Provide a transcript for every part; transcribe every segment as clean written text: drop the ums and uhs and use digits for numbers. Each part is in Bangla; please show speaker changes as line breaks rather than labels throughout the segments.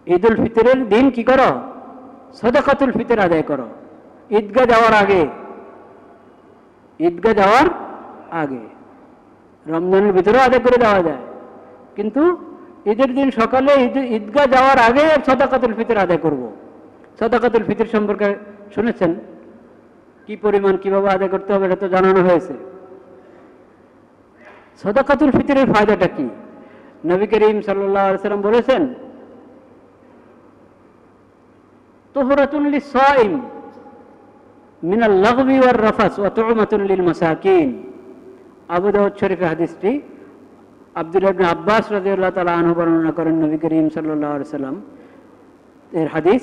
ঈদুল ফিতরের দিন কি করো? সাদাকাতুল ফিতর আদায় করো ঈদগাহ যাওয়ার আগে। ঈদগাহ যাওয়ার আগে রমজানের ভিতরেও আদায় করে দেওয়া যায়, কিন্তু ঈদের দিন সকালে ঈদগাহ যাওয়ার আগে সাদাকাতুল ফিতর আদায় করব। সাদাকাতুল ফিতর সম্পর্কে শুনেছেন, কি পরিমাণ কিভাবে আদায় করতে হবে এটা তো জানানো হয়েছে। সাদাকাতুল ফিতরের ফায়দাটা কি? নবী করিম সাল্লাল্লাহু আলাইহি ওয়াসাল্লাম বলেছেন, তুহরাতুন লিস-সাইম মিনাল লাগবি ওয়ার রাফাস ওয়া তু'মাতুন লিল মাসাকিন। আবু দাউদ শরীফে হাদিসটি আব্দুল্লাহ ইবনে আব্বাস রাদিয়াল্লাহু তাআলা আনহু বর্ণনা করেন। নবী করিম সাল্লাল্লাহু আলাইহি ওয়াসাল্লাম এর হাদিস,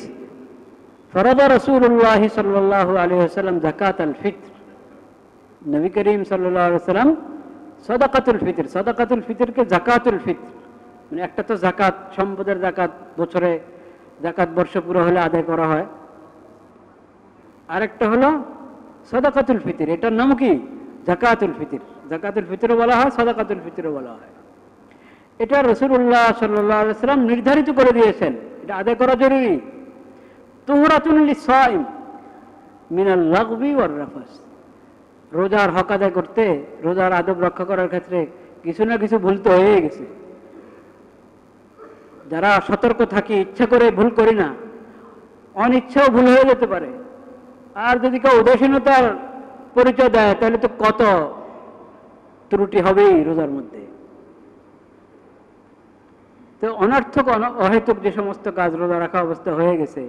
ফরাদা রাসূলুল্লাহ সাল্লাল্লাহু আলাইহি ওয়াসাল্লাম যাকাতাল ফিতর। নবী করিম সাল্লাল্লাহু আলাইহি ওয়াসাল্লাম সাদাকাতুল ফিতর, সাদাকাতুল ফিতরকে যাকাতুল ফিতর, মানে একটা তো যাকাত, সম্পদের যাকাত, বছরে যাকাত বর্ষ পুরো হলে আদায় করা হয়, আরেকটা হলো সাদাকাতুল ফিতর। এটার নাম কি? যাকাতুল ফিতর। যাকাতুল ফিতরও বলা হয়, সাদাকাতুল ফিতরও বলা হয়। এটা রাসূলুল্লাহ সাল্লাল্লাহু আলাইহি ওয়াসাল্লাম নির্ধারিত করে দিয়েছেন, এটা আদায় করা জরুরি। তুহরাতুন লিস-সাইম মিনাল লাগবি ওয়ার রাফাস। রোজার হক আদায় করতে, রোজার আদব রক্ষা করার ক্ষেত্রে কিছু না কিছু ভুল তো হয়ে গেছে। যারা সতর্ক থাকি, ইচ্ছা করে ভুল করি না, অনিচ্ছাও ভুল হয়ে যেতে পারে। আর যদি কেউ উদাসীনতার পরিচয় দেয় তাহলে তো কত ত্রুটি হবেই রোজার মধ্যে। তো অনর্থক অহেতুক যে সমস্ত কাজ রোজা রাখা অবস্থা হয়ে গেছে,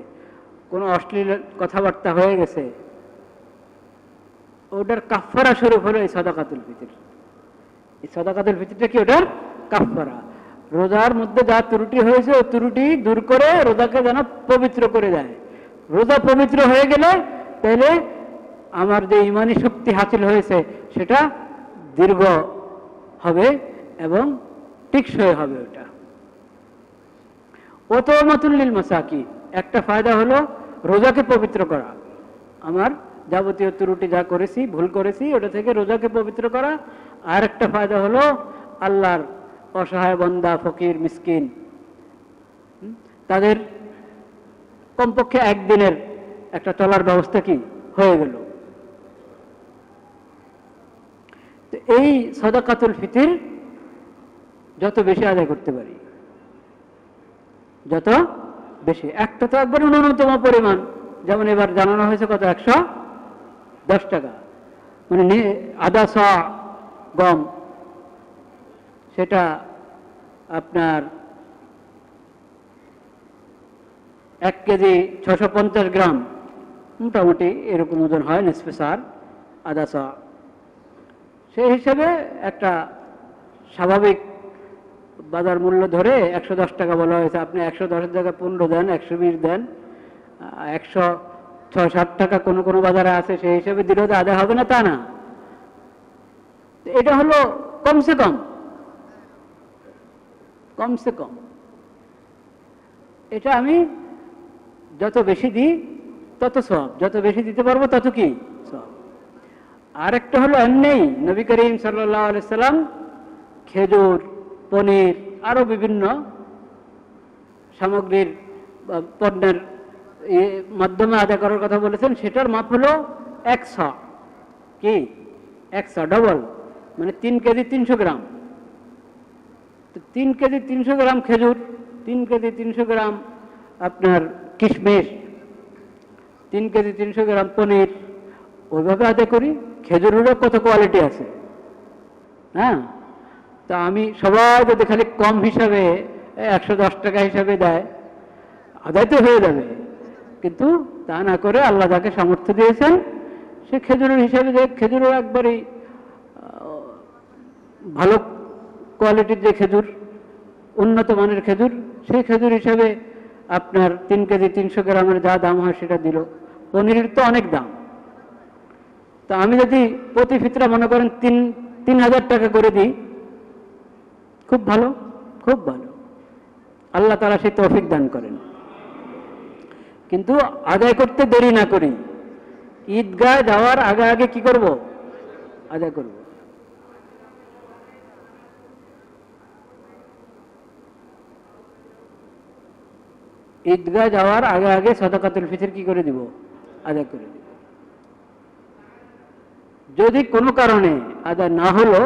কোনো অশ্লীল কথাবার্তা হয়ে গেছে, ওটার কাফফারা স্বরূপ হলো এই সাদাকাতুল ফিতর। এই সাদাকাতুল ফিতরটা কি? ওটার কাফফারা। রোজার মধ্যে যা ত্রুটি হয়েছে ওই ত্রুটি দূর করে রোজাকে যেন পবিত্র করে দেয়। রোজা পবিত্র হয়ে গেলে তাহলে আমার যে ইমানি শক্তি হাসিল হয়েছে সেটা দীর্ঘ হবে এবং টিকসই হবে। ওটা ও তো তু'মাতুন লিল মাসাকিন। একটা ফায়দা হলো রোজাকে পবিত্র করা, আমার যাবতীয় ত্রুটি যা করেছি, ভুল করেছি, ওটা থেকে রোজাকে পবিত্র করা। আর একটা ফায়দা হলো আল্লাহর অসহায় বান্দা, ফকির, মিসকিন, তাদের কমপক্ষে একদিনের একটা চলার ব্যবস্থা কি হয়ে গেল। তো এই সাদাকাতুল ফিতর যত বেশি আদায় করতে পারি, যত বেশি, একটা তো একবার ন্যূনতম পরিমাণ, যেমন এবার জানানো হয়েছে কত, 110 টাকা, মানে আধা শ গম, সেটা আপনার 1 কেজি 650 গ্রাম, মোটামুটি এরকম ওজন হয়, নিসফে সার, আধা শ। সেই হিসাবে একটা স্বাভাবিক বাজার মূল্য ধরে 110 টাকা বলা হয়েছে। আপনি 110 জায়গায় 15 দেন, 120 দেন, 106-107 টাকা কোনো কোনো বাজারে আছে, সেই হিসাবে দিলেও তো আদায় হবে না তা না। এটা হলো কমসে কম, কমসে কম। এটা আমি যত বেশি দিই তত সওয়াব, যত বেশি দিতে পারবো তত কি সওয়াব। আর একটা হলো এমনি নবী করিম সাল্লাল্লাহু আলাইহি সাল্লাম খেজুর, পনির, আরো বিভিন্ন সামগ্রীর পণ্যের মাধ্যমে আদায় করার কথা বলেছেন। সেটার মাপ হলো 100, কি 100 ডবল, মানে 3 কেজি 300 গ্রাম। তো 3 কেজি 300 গ্রাম খেজুর, 3 কেজি 300 গ্রাম আপনার কিশমিশ, 3 কেজি 300 গ্রাম পনির, ওইভাবে আদায় করি। খেজুরেরও কত কোয়ালিটি আছে, হ্যাঁ। তা আমি সবাই যদি খালি কম হিসাবে 110 টাকা হিসাবে দেয়, আদায় তো হয়ে যাবে, কিন্তু তা না করে আল্লাহ যাকে সামর্থ্য দিয়েছেন সে খেজুরের হিসাবে, যে খেজুরও একবারই ভালো কোয়ালিটির যে খেজুর, উন্নত মানের খেজুর, সেই খেজুর হিসাবে আপনার 3 কেজি 300 গ্রামের যা দাম হয় সেটা দিল। পনিরের তো অনেক দাম। তা আমি যদি প্রতি ফিতরা মনে করেন 3,000 টাকা করে দিই, খুব ভালো, খুব ভালো, আল্লাহ তাআলা সেই তৌফিক দান করেন। কিন্তু আদায় করতে দেরি না করি, ঈদগাহ যাওয়ার আগে আগে কি করব? আদায় করব। ঈদগাহ যাওয়ার আগে আগে সাদাকাতুল ফিতর কি করে দিব? আদায় করে দিব। যদি কোনো কারণে আদায় না হলো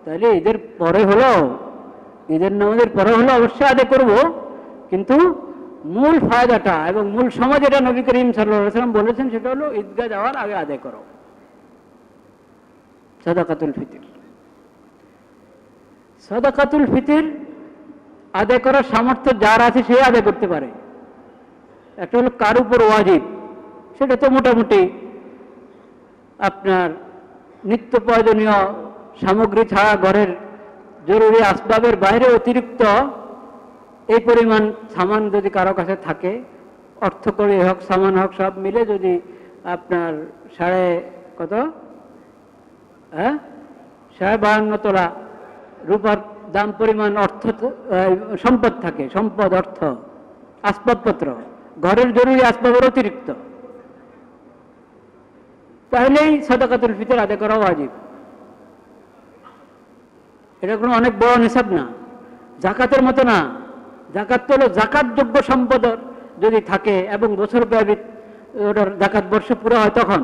তাহলে ঈদের পরে হলো, ঈদের নামাজের পরে হলো অবশ্যই আদায় করব, কিন্তু মূল ফায়দাটা এবং মূল সময় যেটা নবী করিম সাল্লাল্লাহু আলাইহি ওয়াসাল্লাম বলেছেন সেটা হলো ঈদগাহ যাওয়ার আগে আদায় করো সাদাকাতুল ফিতর। সাদাকাতুল ফিতর আদায় করার সামর্থ্য যার আছে সে আদায় করতে পারে। একটা হলো কার উপর ওয়াজিব, সেটা তো মোটামুটি আপনার নিত্য প্রয়োজনীয় সামগ্রী ছাড়া ঘরের জরুরি আসবাবের বাইরে অতিরিক্ত এই পরিমাণ সামান যদি কারো কাছে থাকে, অর্থকরী হোক সামান হোক সব মিলে যদি আপনার সাড়ে 52 তোলা রূপার দাম পরিমাণ অর্থ সম্পদ থাকে, সম্পদ অর্থ আসবাবপত্র ঘরের জরুরি আসবাবের অতিরিক্ত, তাহলেই সাদাকাতুল ফিতর আদায় করা ওয়াজিব। এটা কোনো অনেক বড় নিসাব না, জাকাতের মতো না। জাকাত তো হলো জাকাতযোগ্য সম্পদ যদি থাকে এবং বছর ব্যাপী ওটার জাকাত বর্ষ পুরো হয় তখন।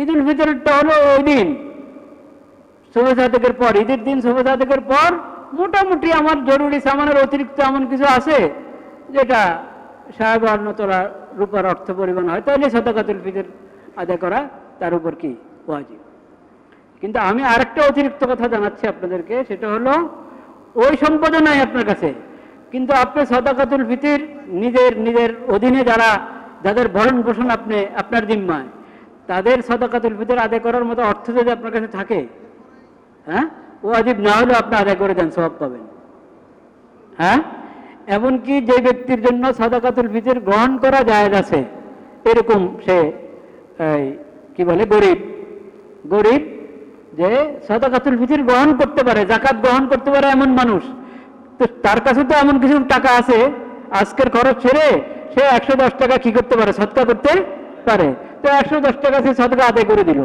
ঈদুল ফিতরটা হলো ওই দিন শবে সাদেকের পর, ঈদের দিন শবে সাদেকের পর মোটামুটি আমার জরুরি সামানের অতিরিক্ত এমন কিছু আছে যেটা 52 তোলা রূপার অর্থ পরিমাণ হয়, তাহলে সাদাকাতুল ফিতর আদায় করা তার উপর কি ওয়াজিব। কিন্তু আমি আরেকটা অতিরিক্ত কথা জানাচ্ছি আপনাদেরকে, সেটা হলো ওই সম্পদও নাই আপনার কাছে, কিন্তু আপনি সাদাকাতুল ফিতর নিজের অধীনে যাদের ভরণ পোষণ আপনি আপনার জিম্মায়, তাদের সাদাকাতুল ফিতর আদায় করার মতো অর্থ যদি আপনার কাছে থাকে, হ্যাঁ, ওয়াজিব না হলেও আপনি আদায় করে দেন, সওয়াব পাবেন। হ্যাঁ, এমনকি যে ব্যক্তির জন্য সাদাকাতুল ফিতর গ্রহণ করা জায়েজ আছে, এরকম সে কি বলে গরিব যে সাদাকাতুল ফিতর গ্রহণ করতে পারে, জাকাত গ্রহণ করতে পারে এমন মানুষ, তো তার কাছে তো এমন কিছু টাকা আছে আজকের খরচ ছেড়ে সে 110 টাকা কি করতে পারে, সদকা করতে পারে। তো 110 টাকা সে সদকা আদায় করে দিল।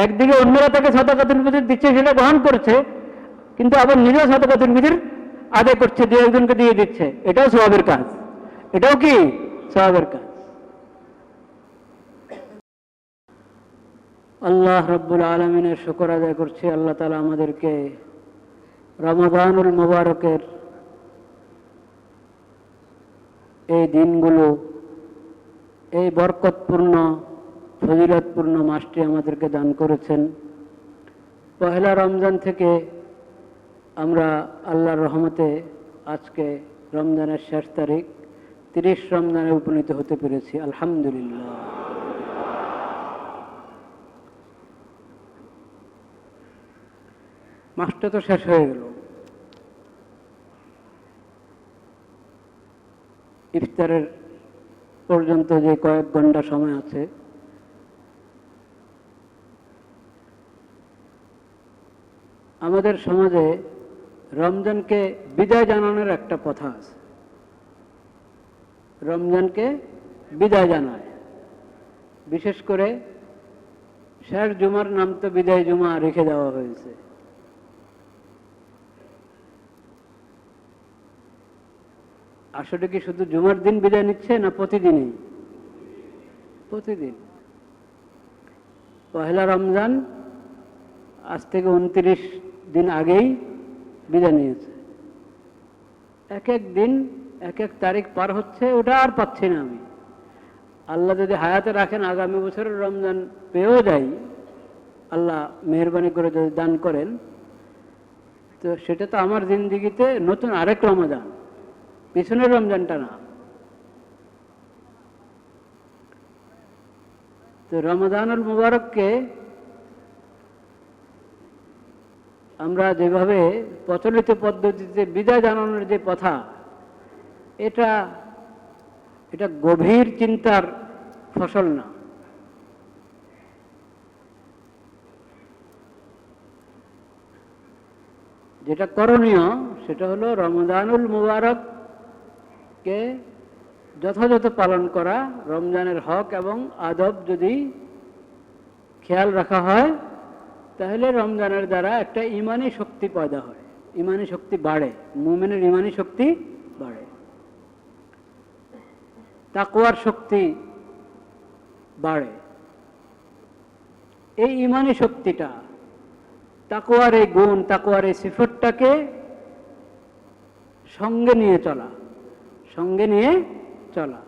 একদিকে অন্যরা তাকে সাদাকাতুল ফিতর দিচ্ছে, সেটা গ্রহণ করছে, কিন্তু আবার নিজেও সাদাকাতুল ফিতর আদায় করছে, দু একজনকে দিয়ে দিচ্ছে, এটাও সওয়াবের কাজ, এটাও কি সওয়াবের কাজ। আল্লাহ রাব্বুল আলামিনের শুকর আদায় করছি, আল্লাহ তাআলা আমাদেরকে রমাদানুল মুবারকের এই দিনগুলো, এই বরকতপূর্ণ ফজিলতপূর্ণ মাসটি আমাদেরকে দান করেছেন। পহেলা রমজান থেকে আমরা আল্লাহর রহমতে আজকে রমজানের শেষ তারিখ 30 রমজানে উপনীত হতে পেরেছি, আলহামদুলিল্লাহ। মাসটা তো শেষ হয়ে গেল, ইফতারের পর্যন্ত যে কয়েক ঘন্টা সময় আছে, আমাদের সমাজে রমজানকে বিদায় জানানোর একটা প্রথা আছে। রমজানকে বিদায় জানায়, বিশেষ করে শেষ জুমার নাম তো বিদায় জুমা রেখে দেওয়া হয়েছে। আসলে কি শুধু জুমার দিন বিদায় নিচ্ছে না প্রতিদিনই? প্রতিদিন। পহেলা রমজান আজ থেকে 29 দিন আগেই বিদায় নিয়েছে। এক এক দিন এক এক তারিখ পার হচ্ছে, ওটা আর পাচ্ছি না আমি। আল্লাহ যদি হায়াতে রাখেন আগামী বছরের রমজান পেয়েও যাই, আল্লাহ মেহরবানি করে যদি দান করেন, তো সেটা তো আমার জিন্দিগিতে নতুন আরেক রমজান, পিছনের রমজানটা না। তো রমাদানুল মুবারককে আমরা যেভাবে প্রচলিত পদ্ধতিতে বিদায় জানানোর যে প্রথা, এটা গভীর চিন্তার ফসল না। যেটা করণীয় সেটা হলো রমাদানুল মুবারককে যথাযথ পালন করা, রমজানের হক এবং আদব যদি খেয়াল রাখা হয়, তাহলে রমজানের দ্বারা একটা ইমানি শক্তি পয়দা হয়, ইমানি শক্তি বাড়ে, মুমিনের ইমানি শক্তি বাড়ে। তাকওয়ার শক্তি বাড়ে। এই ইমানি শক্তিটা, তাকওয়ার এই গুণ, তাকওয়ার এই সিফতটাকে সঙ্গে নিয়ে চলা,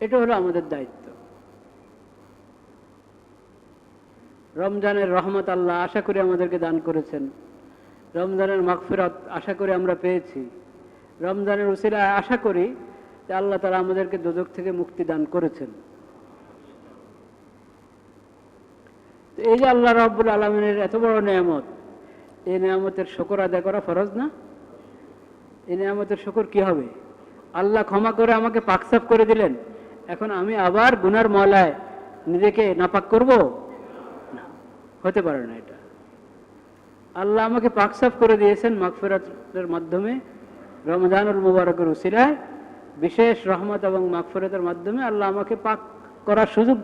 এটা হলো আমাদের দায়িত্ব। রমজানের রহমত আল্লাহ আশা করি আমাদেরকে দান করেছেন, রমজানের মাগফিরাত আশা করি আমরা পেয়েছি, রমজানের উসিলায় আশা করি যে আল্লাহ তাআলা আমাদেরকে দোজখ থেকে মুক্তি দান করেছেন। তো এই যে আল্লাহ রাব্বুল আলামিনের এত বড় নিয়ামত, এই নিয়ামতের শুকর আদায় করা ফরজ না? এই নিয়ামতের শুকর কি হবে? আল্লাহ ক্ষমা করে আমাকে পাকসাফ করে দিলেন, এখন আমি আবার গুনার ময়লায় নিজেকে নাপাক করব? না, হতে পারে না এটা। আল্লাহ আমাকে পাকসাফ করে দিয়েছেন মাগফিরাতের মাধ্যমে, রমজানুল মুবারকের উসিলায় বিশেষ রহমত এবং মাগফিরাতের মাধ্যমে আল্লাহ আমাকে পাক করার সুযোগ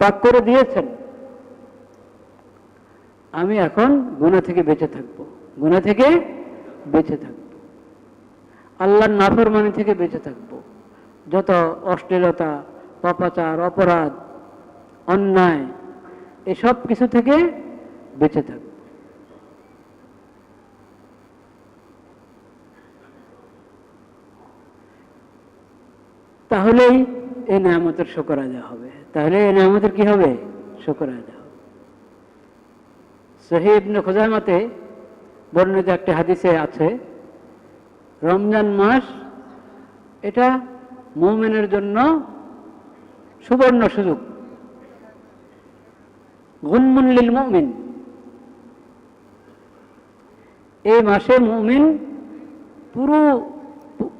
পাক করে দিয়েছেন। আমি এখন গুনাহ থেকে বেঁচে থাকব, আল্লাহর নাফরমানি থেকে বেঁচে থাকব, যত অশ্লীলতা, পাপাচার, অপরাধ, অন্যায়, এসব কিছু থেকে বেঁচে থাকব। তাহলেই এই নিয়ামতের শুকর আদায় হবে, তাহলে এই নিয়ামতের কি হবে? শুকর আদায় হবে। সহিহ ইবনে খুজাইমাতে বর্ণিত একটি হাদিসে আছে, রমজান মাস এটা মুমিনের জন্য সুবর্ণ সুযোগ, গুনমুন লিল মুমিন। এই মাসে মুমিন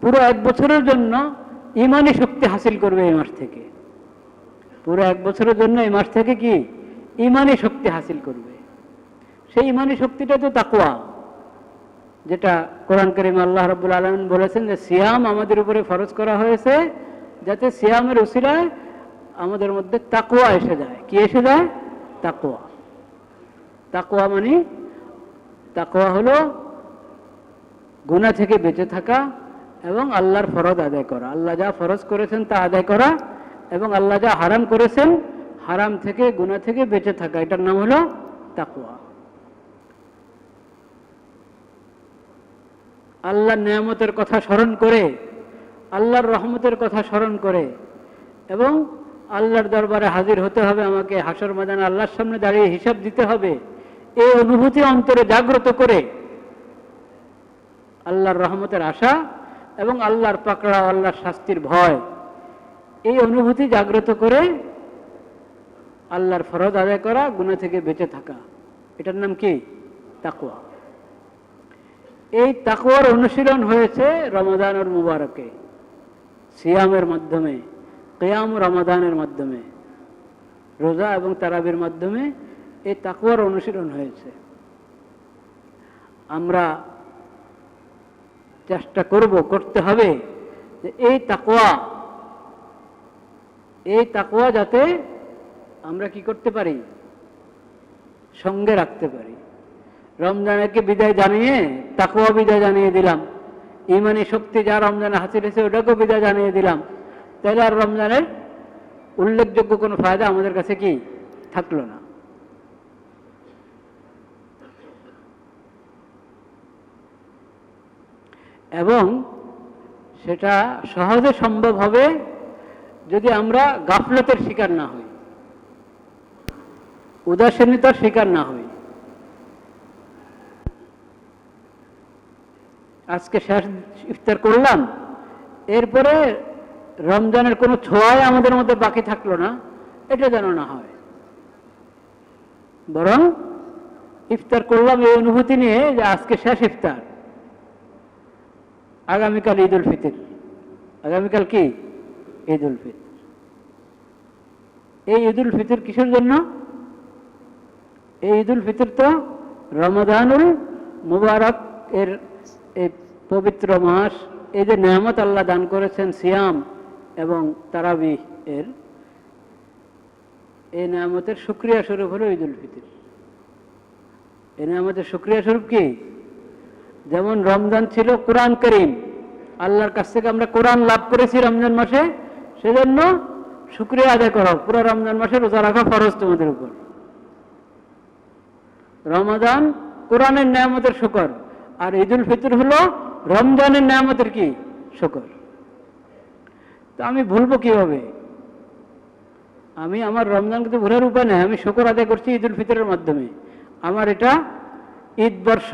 পুরো এক বছরের জন্য ইমানি শক্তি হাসিল করবে। এই মাস থেকে পুরো এক বছরের জন্য এই মাস থেকে কি ইমানি শক্তি হাসিল করবে। সেই ইমানি শক্তিটা তো তাকওয়া, যেটা কোরআন কারীমে আল্লাহ রাব্বুল আলামিন বলেছেন যে সিয়াম আমাদের উপরে ফরজ করা হয়েছে যাতে সিয়ামের উসিলায় আমাদের মধ্যে তাকওয়া এসে যায়। কি এসে যায়? তাকওয়া। তাকওয়া মানে, তাকওয়া হলো গুনাহ থেকে বেঁচে থাকা এবং আল্লাহর ফরজ আদায় করা, আল্লাহ যা ফরজ করেছেন তা আদায় করা, এবং আল্লাহ যা হারাম করেছেন হারাম থেকে, গুনাহ থেকে বেঁচে থাকা, এটার নাম হলো তাকওয়া। আল্লাহর নিয়ামতের কথা স্মরণ করে, আল্লাহর রহমতের কথা স্মরণ করে, এবং আল্লাহর দরবারে হাজির হতে হবে, আমাকে হাসর ময়দানে আল্লাহর সামনে দাঁড়িয়ে হিসাব দিতে হবে, এই অনুভূতি অন্তরে জাগ্রত করে আল্লাহর রহমতের আশা এবং আল্লাহর পাকড়া, আল্লাহর শাস্তির ভয়, এই অনুভূতি জাগ্রত করে আল্লাহর ফরজ আদায় করা, গুনাহ থেকে বেঁচে থাকা, এটার নাম কি? তাকওয়া। এই তাকওয়ার অনুশীলন হয়েছে রমাদানুল মুবারকে, সিয়ামের মাধ্যমে, কিয়াম রমাদানের মাধ্যমে, রোজা এবং তারাবির মাধ্যমে এই তাকওয়ার অনুশীলন হয়েছে। আমরা চেষ্টা করতে হবে যে এই তাকওয়া যাতে আমরা কি করতে পারি? সঙ্গে রাখতে পারি। রমজানকে বিদায় জানিয়ে তাকওয়া বিদায় জানিয়ে দিলাম, ইমানি শক্তি যা রমজানে হাসিল হয়েছে ওটাকেও বিদায় জানিয়ে দিলাম, তাহলে আর রমজানের উল্লেখযোগ্য কোনো ফায়দা আমাদের কাছে কি থাকলো না। এবং সেটা সহজে সম্ভব হবে যদি আমরা গাফলতের শিকার না হই, উদাসীনতার শিকার না হই। আজকে শেষ ইফতার করলাম, এরপরে রমজানের কোনো ছোঁয়াই আমাদের মধ্যে বাকি থাকলো না, এটা যেন না হয়। বরং ইফতার করলাম এই অনুভূতি নিয়ে যে আজকে শেষ ইফতার, আগামীকাল ঈদ উল ফিতর। আগামীকাল কি? ঈদ উল ফিতর। এই ঈদ উল ফিতর কিসের জন্য? এই ঈদ উল ফিতর তো রমাদানুল মুবারক এর এই পবিত্র মাস, এই যে নিয়ামত আল্লাহ দান করেছেন সিয়াম এবং তারাবিহ এর, এই নিয়ামতের শুকরিয়া স্বরূপ হলো ঈদ উল ফিতর। এই নিয়ামতের শুকরিয়া স্বরূপ কি? যেমন রমজান ছিল কোরআন করিম, আল্লাহর কাছ থেকে আমরা কোরআন লাভ করেছি রমজান মাসে, সেজন্য শুকরিয়া আদায় করো, পুরো রমজান মাসে রোজা রাখা ফরজ তোমাদের উপর। রমাদান কোরআনের নিয়ামতের শুকর, আর ঈদুল ফিতর হলো রমজানের নিয়ামতের কি শুকর। তো আমি ভুলবো কিভাবে? আমি আমার রমজানকে তো ভুলার উপায় নেই, আমি শুকর আদায় করছি ঈদুল ফিতরের মাধ্যমে। আমার এটা ঈদ বর্ষ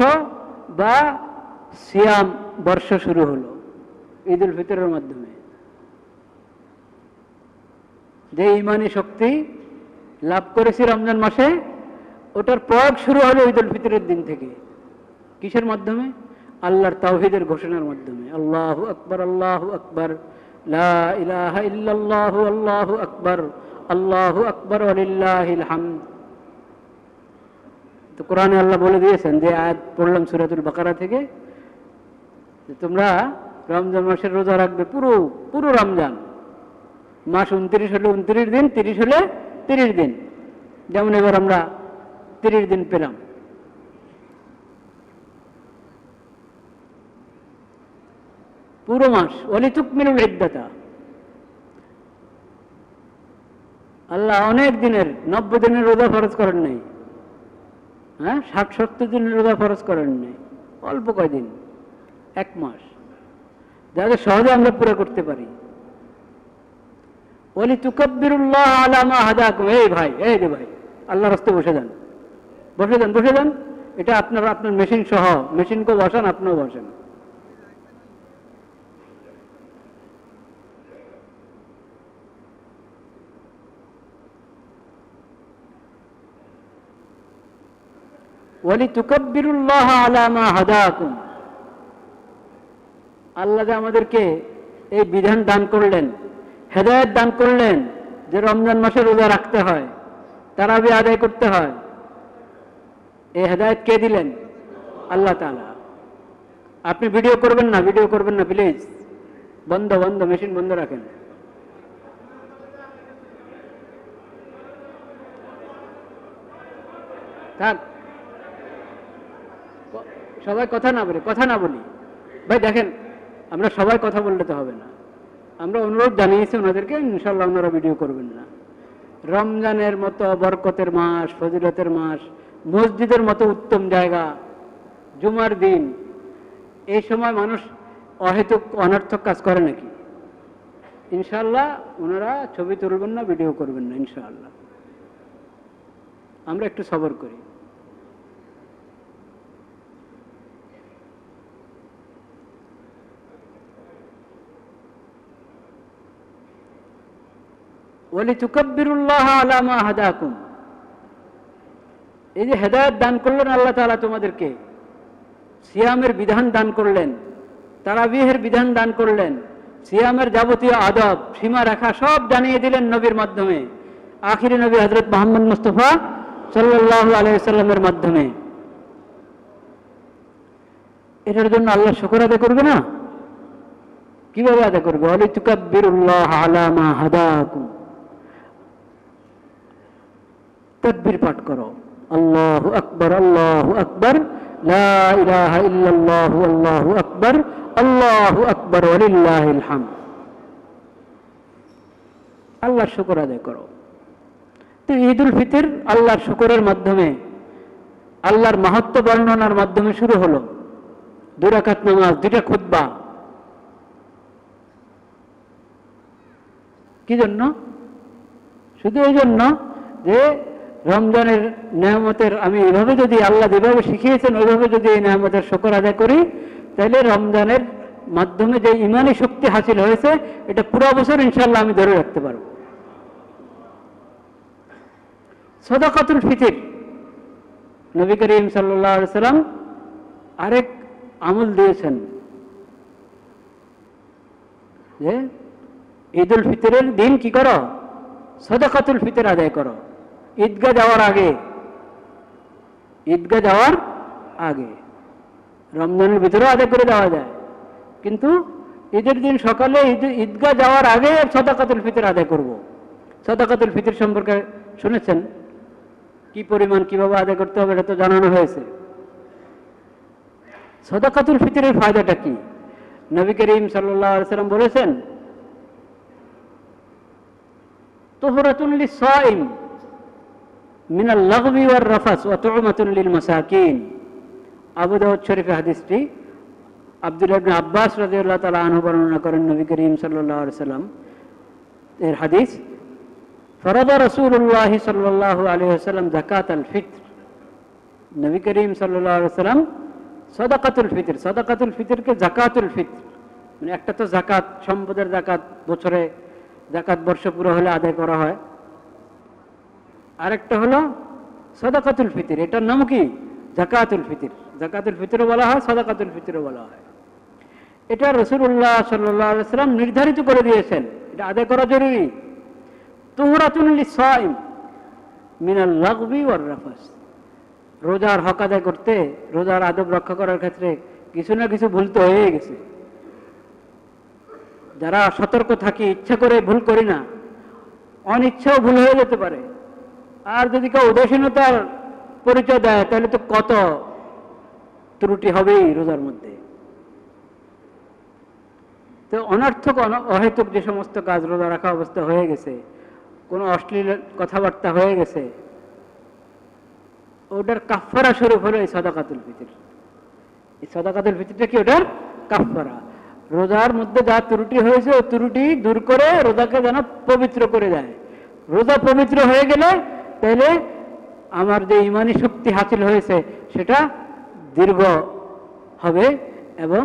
বা সিয়াম বর্ষ শুরু হলো ঈদুল ফিতরের মাধ্যমে। যে ইমানি শক্তি লাভ করেছি রমজান মাসে, ওটার প্রয়োগ শুরু হলো ঈদুল ফিতরের দিন থেকে। কিসের মাধ্যমে? আল্লাহর তাওহীদের ঘোষণার মাধ্যমে। আল্লাহু আকবার, আল্লাহু আকবার, লা ইলাহা ইল্লাল্লাহু, আল্লাহু আকবার, আল্লাহু আকবার ওয়ালিল্লাহিল হামদ। তো কোরআনে আল্লাহ বলে দিয়েছেন, যে আয়াত পড়লাম সূরাতুল বাকারা থেকে, যে তোমরা রমজান মাসের রোজা রাখবে পুরো পুরো রমজান মাস। 29 হলে 29 দিন, 30 হলে 30 দিন। যেমন এবার আমরা 30 দিন পেলাম। পুরো মাস। ওয়ালিতুকমিলুল ইদ্দাতা, আল্লাহ অনেক দিনের 90 দিনের রোজা ফরজ করেন নাই, হ্যাঁ 60-70 দিনের রোজা ফরজ করেন নাই, অল্প কয়দিন, 1 মাস, যাতে সহজে আমরা পুরো করতে পারি। ওয়ালিতুকাব্বিরুল্লাহ আলা মা হাদাকুম। এই ভাই, এই যে ভাই, আল্লাহর রাস্তায় বসে যান, বসে যান, বসে যান। এটা আপনার মেশিন সহ, মেশিনকেও বসান, আপনিও বসেন। ওয়ালিতুকাব্বিরুল্লাহ আলা মা হাদাকুম। আল্লাহ যে আমাদেরকে এই বিধান দান করলেন, হেদায়েত দান করলেন, যে রমজান মাসে রোজা রাখতে হয়, তারাবি আদায় করতে হয়, এই হেদায়েত কে দিলেন? আল্লাহ তাআলা। আপনি ভিডিও করবেন না, ভিডিও করবেন না প্লিজ, বন্ধ বন্ধ, মেশিন বন্ধ রাখেন। থাক, সবাই কথা না বলি, কথা না বলি ভাই। দেখেন, আমরা সবাই কথা বললে তো হবে না। আমরা অনুরোধ জানিয়েছি ওনাদেরকে, ইনশাল্লাহ ওনারা ভিডিও করবেন না। রমজানের মতো বরকতের মাস, ফজিলতের মাস, মসজিদের মতো উত্তম জায়গা, জুমার দিন, এই সময় মানুষ অহেতুক অনর্থক কাজ করে নাকি? ইনশাল্লাহ ওনারা ছবি তুলবেন না, ভিডিও করবেন না, ইনশাআল্লাহ। আমরা একটু সবর করি। ওয়ালিতুকাব্বিরুল্লাহ আলা মা হাদাকুম। এই যে হেদায়েত দান করলেন আল্লাহ তাআলা তোমাদেরকে, সিয়ামের বিধান দান করলেন, তারাবিহের বিধান দান করলেন, সিয়ামের যাবতীয় আদব, সীমা রেখা সব জানিয়ে দিলেন নবীর মাধ্যমে, আখিরি নবী হযরত মুহাম্মদ মুস্তাফা সাল্লাল্লাহু আলাইহি ওয়াসাল্লামের মাধ্যমে। এটার জন্য আল্লাহ শুকর আদায় করবে না? কিভাবে আদায় করবে? ওয়ালিতুকাব্বিরুল্লাহ আলা মা হাদাকুম। তাকবীর পাঠ করো, আল্লাহু আকবার, আল্লাহু আকবার, লা ইলাহা ইল্লাল্লাহু, আল্লাহু আকবার, আল্লাহু আকবার ওয়ালিল্লাহিল হামদ। আল্লাহর শুকর আদায় করো। তো ঈদুল ফিতর আল্লাহর শুকরের মাধ্যমে, আল্লাহর মাহাত্ম্য বর্ণনার মাধ্যমে শুরু হলো। 2 রাকাত নামাজ, 2টা খুতবা। কি জন্য? শুধু এই জন্য যে রমজানের নেয়ামতের আমি এভাবে যদি, আল্লাহ যেভাবে শিখিয়েছেন ওইভাবে যদি এই নেয়ামতের শুকর আদায় করি, তাহলে রমজানের মাধ্যমে যে ইমানি শক্তি হাসিল হয়েছে, এটা পুরো বছর ইনশাআল্লাহ আমি ধরে রাখতে পারব। সাদাকাতুল ফিতর, নবী করিম সাল্লাল্লাহু আলাইহি সাল্লাম আরেক আমল দিয়েছেন, যে ঈদুল ফিতরের দিন কি করো? সাদাকাতুল ফিতর আদায় করো। ঈদগাহ যাওয়ার আগে, ঈদগাহ যাওয়ার আগে, রমজানের ভিতরে আদায় করে দেওয়া যায়, কিন্তু ঈদের দিন সকালে ঈদগাহ যাওয়ার আগে সাদাকাতুল ফিতর আদায় করব। সাদাকাতুল ফিতর সম্পর্কে শুনেছেন? কি পরিমাণ, কিভাবে আদায় করতে হবে, এটা তো জানানো হয়েছে। সাদাকাতুল ফিতরের ফায়দাটা কি? নবী করিম সাল্লাল্লাহু আলাইহি সাল্লাম বলেছেন তুহরাতুন লিস-সাইম মিনাল লাগবি ওয়ার রাফাস ওয়া তু'মাতুন লিল মাসাকিন। আবু দাউদ শরীফে হাদিসটি আব্দুল্লাহ ইবনে আব্বাস রাদিয়াল্লাহু তাআলা আনহু বর্ণনা করেন। নবী করিম সাল্লাল্লাহু আলাইহি সাল্লাম এর হাদিস, ফরাদা রাসূলুল্লাহ সাল্লাল্লাহু আলাইহি ওয়াসাল্লাম যাকাতাল ফিত্র। নবী করিম সাল্লাল্লাহু আলাইহি ওয়াসাল্লাম সাদাকাতুল ফিতরকে যাকাতুল ফিত্র, মানে একটা তো যাকাত, সম্পদের যাকাত, বছরে যাকাত বর্ষ পুরো হলে আদায় করা হয়, আরেকটা হলো সাদাকাতুল ফিতর। এটার নাম কি? যাকাতুল ফিতর। যাকাতুল ফিতরও বলা হয়, সাদাকাতুল ফিতরও বলা হয়। এটা রাসূলুল্লাহ সাল্লাল্লাহু আলাইহি ওয়াসাল্লাম নির্ধারিত করে দিয়েছেন, এটা আদায় করা জরুরি। তুহরাতুন লিস-সাইম মিনাল লাগবি ওয়ার রাফাস। রোজার হক আদায় করতে, রোজার আদব রক্ষা করার ক্ষেত্রে কিছু না কিছু ভুল তো হয়ে গেছে। যারা সতর্ক থাকি, ইচ্ছা করে ভুল করি না, অনিচ্ছাও ভুল হয়ে যেতে পারে। আর যদি কেউ উদাসীনতার পরিচয় দেয় তাহলে তো কত ত্রুটি হবেই রোজার মধ্যে। তো অনর্থক অহেতুক যে সমস্ত কাজ রোজা রাখা অবস্থা হয়ে গেছে, কোনো অশ্লীল কথাবার্তা হয়ে গেছে, ওটার কাফফারা স্বরূপ হলো এই সাদাকাতুল ফিতর। এই সাদাকাতুল ফিতরটা কি? ওটার কাফফারা। রোজার মধ্যে যা ত্রুটি হয়েছে ওই ত্রুটি দূর করে রোজাকে যেন পবিত্র করে দেয়। রোজা পবিত্র হয়ে গেলে তাহলে আমার যে ইমানি শক্তি হাসিল হয়েছে সেটা দীর্ঘ হবে এবং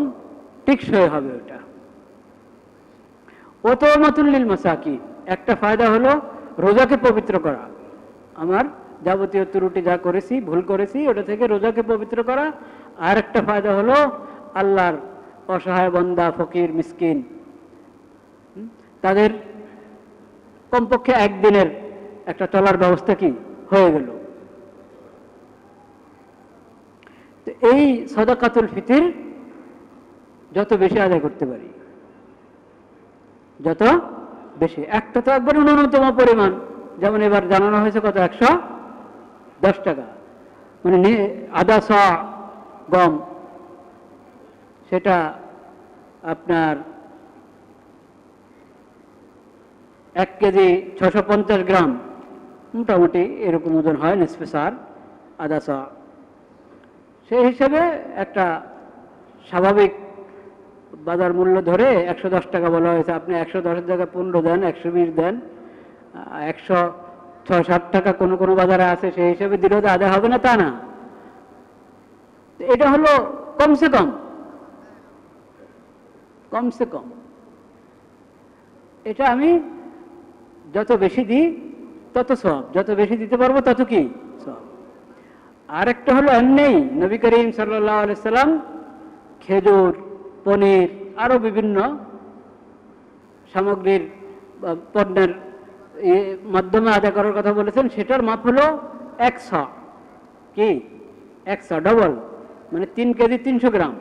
টেকসই হবে। ওটা ও তো তু'মাতুন লিল মাসাকিন। একটা ফায়দা হলো রোজাকে পবিত্র করা, আমার যাবতীয় ত্রুটি যা করেছি, ভুল করেছি, ওটা থেকে রোজাকে পবিত্র করা। আর একটা ফায়দা হলো আল্লাহর অসহায় বান্দা, ফকির, মিসকিন, তাদের কমপক্ষে একদিনের একটা চলার ব্যবস্থা কি হয়ে গেল। তো এই সাদাকাতুল ফিতর যত বেশি আদায় করতে পারি, যত বেশি, একটা তো একবার ন্যূনতম পরিমাণ, যেমন এবার জানানো হয়েছে কত, 110 টাকা, মানে আধা শ গম, সেটা আপনার 1 কেজি 650 গ্রাম, মোটামুটি এরকম ওজন হয়, নিসফে সার, আধা শ। সেই হিসাবে একটা স্বাভাবিক বাজার মূল্য ধরে 110 টাকা বলা হয়েছে। আপনি 110 জায়গায় 15 দেন, 120 দেন, 106-107 টাকা কোনো কোনো বাজারে আছে, সেই হিসাবে দিলেও তো আদায় হবে না তা না। এটা হলো কমসে কম, কমসে কম। এটা আমি যত বেশি দিই তত সওয়াব, যত বেশি দিতে পারবো তত কি সওয়াব। আর একটা হলো এমনি নবী করিম সাল্লাল্লাহু আলাইহি সাল্লাম খেজুর, পনির, আরো বিভিন্ন সামগ্রীর পণ্যের মাধ্যমে আদায় করার কথা বলেছেন। সেটার মাপ হলো 100, কি 100 ডবল, মানে 3 কেজি 300 গ্রাম।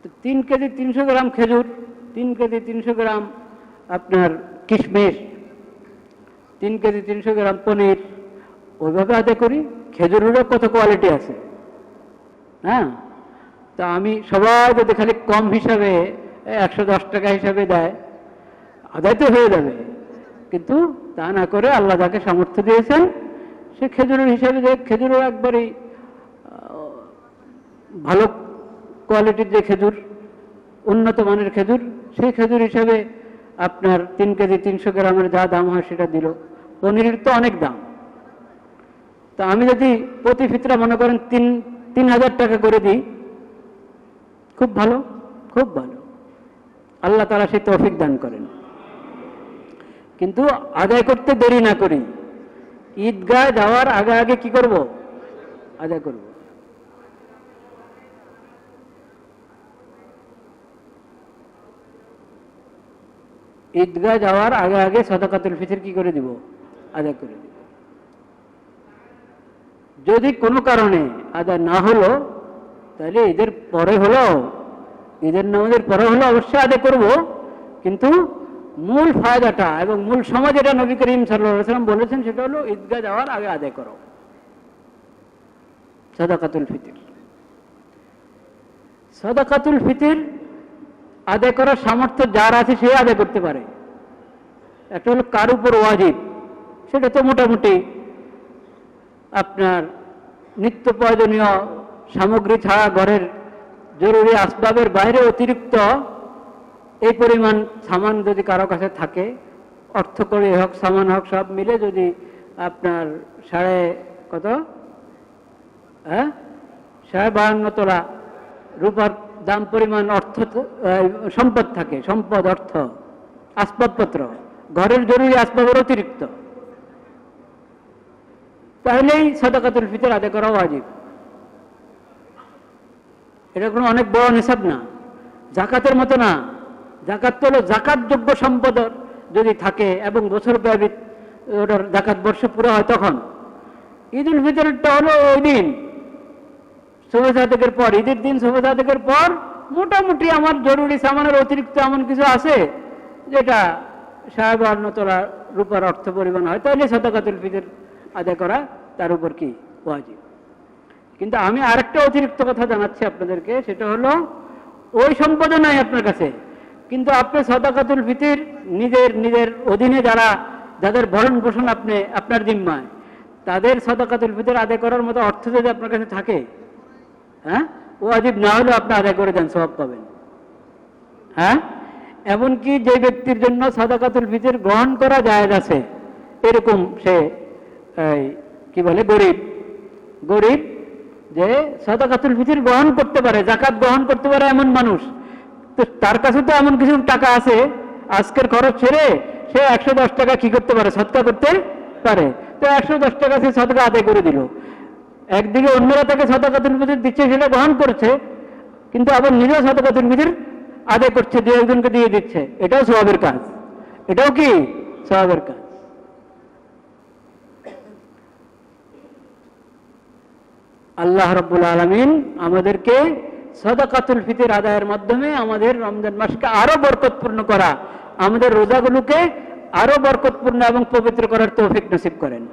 তো 3 কেজি 300 গ্রাম খেজুর, 3 কেজি 300 গ্রাম আপনার কিশমিশ, 3 কেজি 300 গ্রাম পনির, ওইভাবে আদায় করি। খেজুরেরও কত কোয়ালিটি আছে, হ্যাঁ। তা আমি সবাই যদি খালি কম হিসাবে 110 টাকা হিসাবে দেয়, আদায় তো হয়ে যাবে, কিন্তু তা না করে আল্লাহ যাকে সামর্থ্য দিয়েছেন সে খেজুরের হিসাবে, যে খেজুরও একবারই ভালো কোয়ালিটির যে খেজুর, উন্নত মানের খেজুর, সেই খেজুর হিসাবে আপনার 3 কেজি 300 গ্রামের যা দাম হয় সেটা দিল। পনিরের তো অনেক দাম। তা আমি যদি প্রতি ফিতরা মনে করেন 3,000 টাকা করে দিই, খুব ভালো, খুব ভালো, আল্লাহ তাআলা সেই তৌফিক দান করেন। কিন্তু আদায় করতে দেরি না করি, ঈদগাহ যাওয়ার আগে আগে কি করব? আদায় করব। ঈদগাহ যাওয়ার আগে আগে সাদাকাতুল ফিতর কি করে দিব? আদায় করে দিব। যদি কোনো কারণে আদায় না হলো তাহলে ঈদের পরে হলো, ঈদের নামাজের পরে হলো অবশ্যই আদায় করব, কিন্তু মূল ফায়দাটা এবং মূল সময় যেটা নবী করিম সাল্লাল্লাহু আলাইহি ওয়াসাল্লাম বলেছেন সেটা হলো ঈদগাহ যাওয়ার আগে আদায় করো সাদাকাতুল ফিতর। সাদাকাতুল ফিতর আদায় করার সামর্থ্য যার আছে সে আদায় করতে পারে। একটা হলো কার উপর ওয়াজিব, সেটা তো মোটামুটি আপনার নিত্য প্রয়োজনীয় সামগ্রী ছাড়া ঘরের জরুরি আসবাবের বাইরে অতিরিক্ত এই পরিমাণ সামান যদি কারো কাছে থাকে, অর্থকরী হোক সামান হোক সব মিলে যদি আপনার কত 52.5 তোলা রূপার দাম পরিমাণ অর্থ সম্পদ থাকে, সম্পদ অর্থ আসবাবপত্র ঘরের জরুরি আসবাবের অতিরিক্ত, তাহলেই সাদাকাতুল ফিতর আদায় করা ওয়াজিব। এটা কোনো অনেক বড় নিসাব না, জাকাতের মতো না। জাকাত তো হলো জাকাতযোগ্য সম্পদ যদি থাকে এবং বছর ব্যাপী ওটার জাকাত বর্ষ পুরো হয় তখন। ঈদুল ফিতরটা হলো ওই দিন শবে সাদেকের পর, ঈদের দিন শবে সাদেকের পর মোটামুটি আমার জরুরি সামানের অতিরিক্ত এমন কিছু আছে যেটা 52 তোলা রূপার অর্থ পরিমাণ হয়, তাহলে সাদাকাতুল ফিতর আদায় করা তার উপর কি ওয়াজিব। কিন্তু আমি আরেকটা অতিরিক্ত কথা জানাচ্ছি আপনাদেরকে, সেটা হলো ওই সম্পদ নাই আপনার কাছে, কিন্তু আপনি সাদাকাতুল ফিতর নিজের অধীনে যাদের ভরণ পোষণ আপনি আপনার জিম্মায়, তাদের সাদাকাতুল ফিতর আদায় করার মতো অর্থ যদি আপনার কাছে থাকে, হ্যাঁ, ওয়াজিব না হলেও আপনি আদায় করে দেন, সওয়াব পাবেন। হ্যাঁ, এমনকি যে ব্যক্তির জন্য সাদাকাতুল ফিতর গ্রহণ করা জায়েজ আছে, এরকম সে কি বলে গরিব যে সাদাকাতুল ফিতর গ্রহণ করতে পারে, জাকাত গ্রহণ করতে পারে এমন মানুষ, তো তার কাছে তো এমন কিছু টাকা আছে আজকের খরচ ছেড়ে সে 110 টাকা কি করতে পারে, সদকা করতে পারে। তো 110 টাকা সে সদকা আদায় করে দিল। একদিকে অন্যরা তাকে সাদাকাতুল ফিতর দিচ্ছে, সেটা গ্রহণ করছে, কিন্তু আবার নিজেও সাদাকাতুল ফিতর আদায় করছে, দু একজনকে দিয়ে দিচ্ছে, এটাও সওয়াবের কাজ, এটাও কি সওয়াবের কাজ। আল্লাহ রাব্বুল আলামিন আমাদেরকে সাদাকাতুল ফিতর আদায়ের মাধ্যমে আমাদের রমজান মাসকে আরো বরকতপূর্ণ করা, আমাদের রোজাগুলোকে আরো বরকতপূর্ণ এবং পবিত্র করার তৌফিক নসিব করেন।